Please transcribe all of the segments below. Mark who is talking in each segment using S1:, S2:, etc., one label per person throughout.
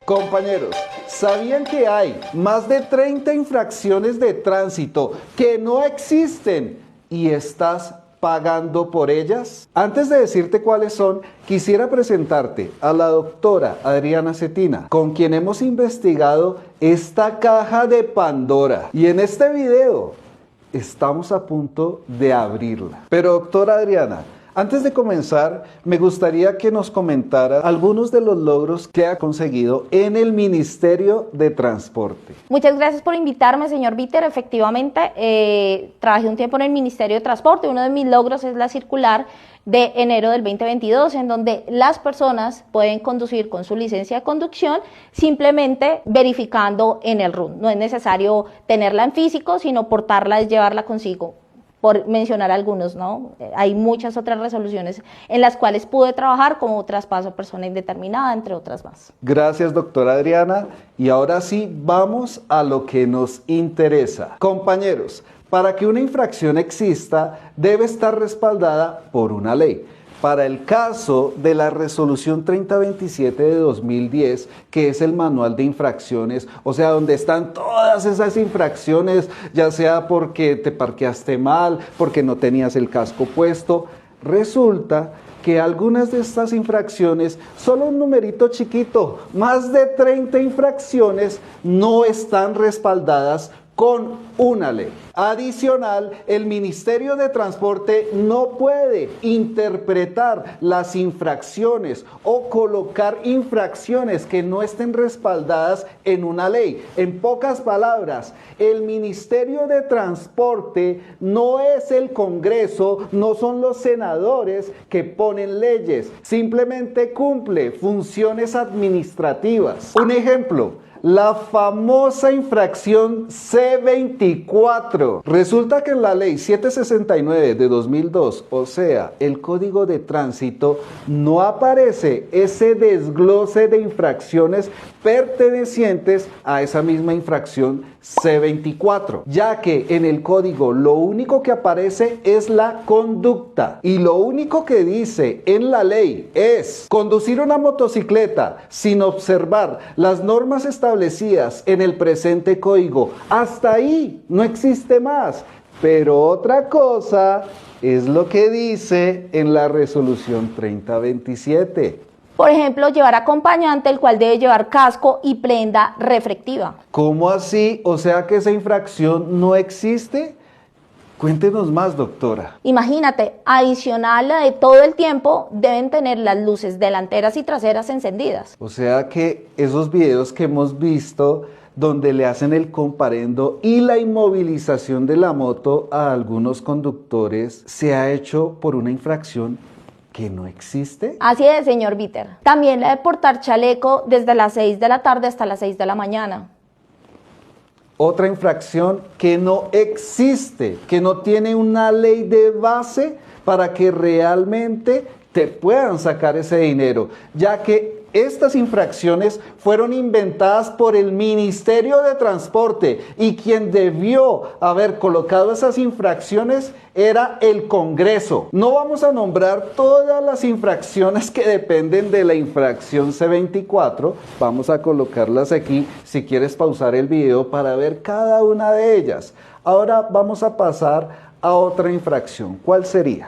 S1: Compañeros, ¿sabían que hay más de 30 infracciones de tránsito que no existen y estás pagando por ellas? Antes de decirte cuáles son, quisiera presentarte a la doctora Adriana Cetina, con quien hemos investigado esta caja de Pandora. Y en este video estamos a punto de abrirla. Pero doctora Adriana, antes de comenzar, me gustaría que nos comentara algunos de los logros que ha conseguido en el Ministerio de Transporte.
S2: Muchas gracias por invitarme, señor Víter. Efectivamente, trabajé un tiempo en el Ministerio de Transporte. Uno de mis logros es la circular de enero del 2022, en donde las personas pueden conducir con su licencia de conducción simplemente verificando en el RUN. No es necesario tenerla en físico, sino portarla y llevarla consigo, por mencionar algunos, ¿no? Hay muchas otras resoluciones en las cuales pude trabajar, como traspaso a persona indeterminada, entre otras más.
S1: Gracias, doctora Adriana. Y ahora sí, vamos a lo que nos interesa. Compañeros, para que una infracción exista, debe estar respaldada por una ley. Para el caso de la resolución 3027 de 2010, que es el manual de infracciones, o sea, donde están todas esas infracciones, ya sea porque te parqueaste mal, porque no tenías el casco puesto, resulta que algunas de estas infracciones, solo un numerito chiquito, más de 30 infracciones, no están respaldadas con una ley. Adicional, el Ministerio de Transporte no puede interpretar las infracciones o colocar infracciones que no estén respaldadas en una ley. En pocas palabras, el Ministerio de Transporte no es el Congreso, no son los senadores que ponen leyes, simplemente cumple funciones administrativas. Un ejemplo: la famosa infracción C24. Resulta que en la ley 769 de 2002, o sea, el Código de Tránsito, no aparece ese desglose de infracciones pertenecientes a esa misma infracción C24, ya que en el código lo único que aparece es la conducta y lo único que dice en la ley es conducir una motocicleta sin observar las normas establecidas en el presente código. Hasta ahí no existe más. Pero otra cosa es lo que dice en la resolución 3027.
S2: Por ejemplo, llevar acompañante, el cual debe llevar casco y prenda reflectiva.
S1: ¿Cómo así? O sea que esa infracción no existe. Cuéntenos más, doctora.
S2: Imagínate, adicional a de todo el tiempo, deben tener las luces delanteras y traseras encendidas.
S1: O sea que esos videos que hemos visto donde le hacen el comparendo y la inmovilización de la moto a algunos conductores, se ha hecho por una infracción que no existe.
S2: Así es, señor Víter. También la de portar chaleco desde las 6 de la tarde hasta las 6 de la mañana.
S1: Otra infracción que no existe, que no tiene una ley de base para que realmente te puedan sacar ese dinero, ya que estas infracciones fueron inventadas por el Ministerio de Transporte y quien debió haber colocado esas infracciones era el Congreso. No vamos a nombrar todas las infracciones que dependen de la infracción C24, vamos a colocarlas aquí si quieres pausar el video para ver cada una de ellas. Ahora vamos a pasar a otra infracción. ¿Cuál sería?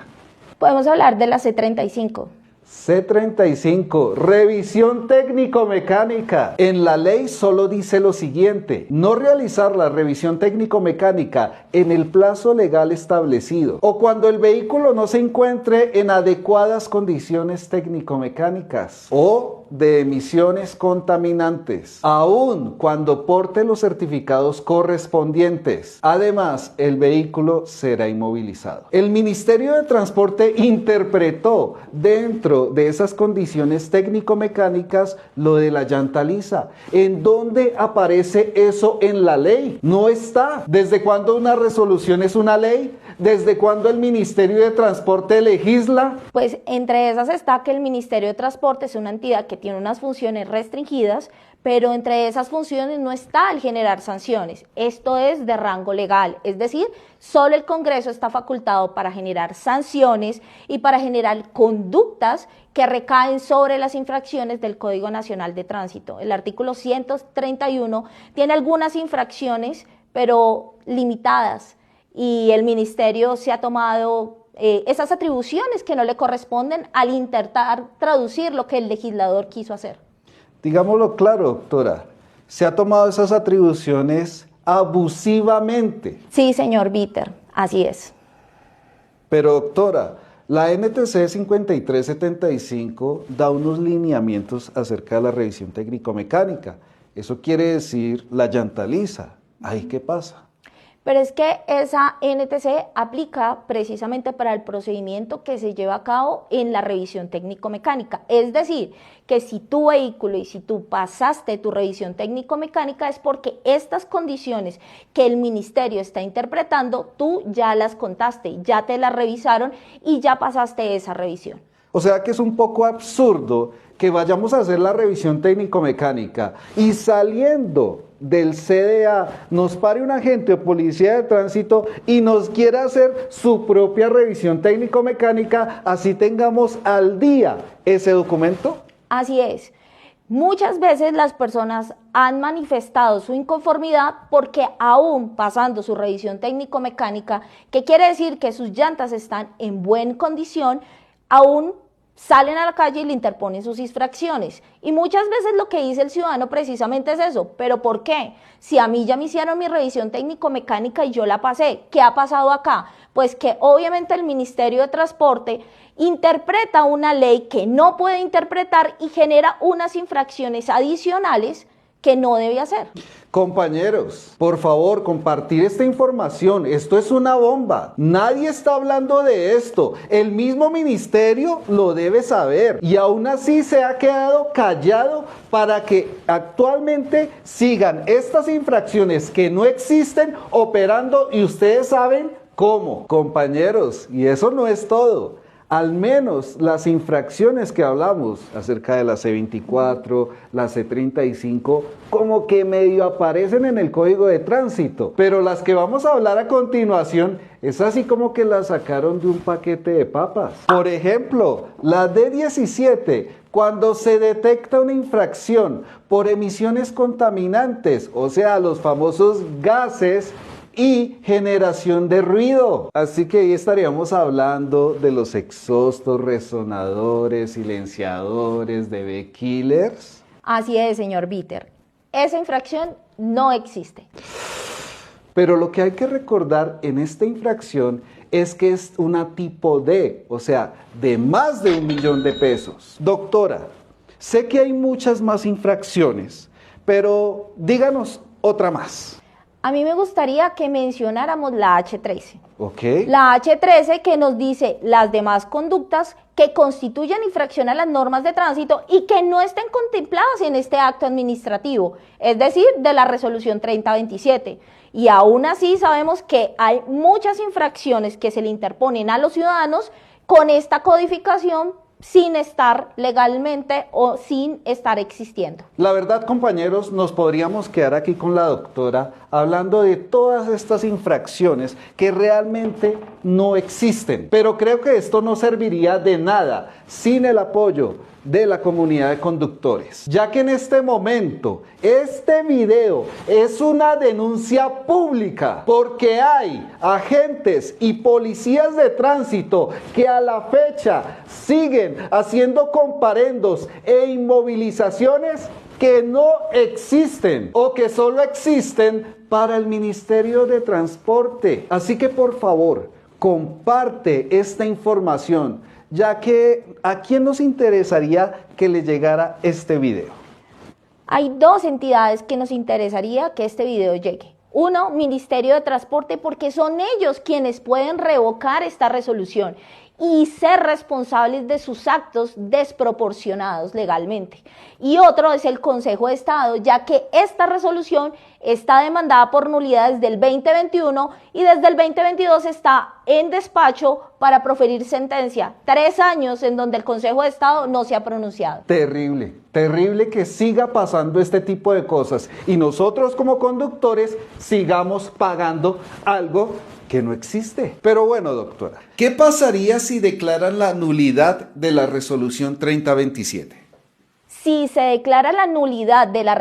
S2: Podemos hablar de la C35.
S1: C35, revisión técnico-mecánica. En la ley solo dice lo siguiente: no realizar la revisión técnico-mecánica en el plazo legal establecido o cuando el vehículo no se encuentre en adecuadas condiciones técnico-mecánicas o de emisiones contaminantes, aun cuando porte los certificados correspondientes. Además, el vehículo será inmovilizado. El Ministerio de Transporte interpretó dentro de esas condiciones técnico-mecánicas lo de la llanta lisa. ¿En dónde aparece eso en la ley? No está. ¿Desde cuándo una resolución es una ley? ¿Desde cuándo el Ministerio de Transporte legisla?
S2: Pues entre esas está que el Ministerio de Transporte es una entidad que tiene unas funciones restringidas, pero entre esas funciones no está el generar sanciones. Esto es de rango legal, es decir, solo el Congreso está facultado para generar sanciones y para generar conductas que recaen sobre las infracciones del Código Nacional de Tránsito. El artículo 131 tiene algunas infracciones, pero limitadas, y el Ministerio se ha tomado esas atribuciones que no le corresponden al intentar traducir lo que el legislador quiso hacer.
S1: Digámoslo claro, doctora, se ha tomado esas atribuciones abusivamente.
S2: Sí, señor Bitter, así es.
S1: Pero doctora, la NTC 5375 da unos lineamientos acerca de la revisión técnico-mecánica. Eso quiere decir la llanta lisa. ¿Ahí qué pasa?
S2: Pero es que esa NTC aplica precisamente para el procedimiento que se lleva a cabo en la revisión técnico-mecánica. Es decir, que si tu vehículo y si tú pasaste tu revisión técnico-mecánica es porque estas condiciones que el ministerio está interpretando, tú ya las contaste, ya te las revisaron y ya pasaste esa revisión.
S1: O sea que es un poco absurdo que vayamos a hacer la revisión técnico-mecánica y saliendo del CDA nos pare un agente o policía de tránsito y nos quiera hacer su propia revisión técnico-mecánica, así tengamos al día ese documento.
S2: Así es. Muchas veces las personas han manifestado su inconformidad porque aún pasando su revisión técnico-mecánica, que quiere decir que sus llantas están en buena condición, aún salen a la calle y le interponen sus infracciones. Y muchas veces lo que dice el ciudadano precisamente es eso. ¿Pero por qué? Si a mí ya me hicieron mi revisión técnico-mecánica y yo la pasé, ¿qué ha pasado acá? Pues que obviamente el Ministerio de Transporte interpreta una ley que no puede interpretar y genera unas infracciones adicionales que no debe hacer.
S1: Compañeros, por favor, compartir esta información. Esto es una bomba. Nadie está hablando de esto. El mismo ministerio lo debe saber. Y aún así se ha quedado callado para que actualmente sigan estas infracciones que no existen operando y ustedes saben cómo. Compañeros, y eso no es todo. Al menos las infracciones que hablamos acerca de la C24, la C35, como que medio aparecen en el Código de Tránsito. Pero las que vamos a hablar a continuación es así como que las sacaron de un paquete de papas. Por ejemplo, la D17, cuando se detecta una infracción por emisiones contaminantes, o sea, los famosos gases y generación de ruido. Así que ahí estaríamos hablando de los exhaustos, resonadores, silenciadores, DB killers.
S2: Así es, señor Bitter. Esa infracción no existe.
S1: Pero lo que hay que recordar en esta infracción es que es una tipo D, o sea, de más de 1 millón de pesos. Doctora, sé que hay muchas más infracciones, pero díganos otra más.
S2: A mí me gustaría que mencionáramos la H13.
S1: Ok.
S2: La H13 que nos dice las demás conductas que constituyen infracción a las normas de tránsito y que no estén contempladas en este acto administrativo, es decir, de la resolución 3027. Y aún así sabemos que hay muchas infracciones que se le interponen a los ciudadanos con esta codificación sin estar legalmente o sin estar existiendo.
S1: La verdad, compañeros, nos podríamos quedar aquí con la doctora hablando de todas estas infracciones que realmente no existen. Pero creo que esto no serviría de nada sin el apoyo de la comunidad de conductores, ya que en este momento este video es una denuncia pública porque hay agentes y policías de tránsito que a la fecha siguen haciendo comparendos e inmovilizaciones que no existen o que solo existen para el Ministerio de Transporte. Así que por favor, comparte esta información, ya que ¿a quién nos interesaría que le llegara este video?
S2: Hay dos entidades que nos interesaría que este video llegue. Uno, Ministerio de Transporte, porque son ellos quienes pueden revocar esta resolución y ser responsables de sus actos desproporcionados legalmente. Y otro es el Consejo de Estado, ya que esta resolución está demandada por nulidad desde el 2021 y desde el 2022 está en despacho para proferir sentencia. 3 años en donde el Consejo de Estado no se ha pronunciado.
S1: Terrible. Terrible que siga pasando este tipo de cosas y nosotros como conductores sigamos pagando algo que no existe. Pero bueno, doctora, ¿qué pasaría si declaran la nulidad de la resolución 3027?
S2: Si se declara la nulidad de la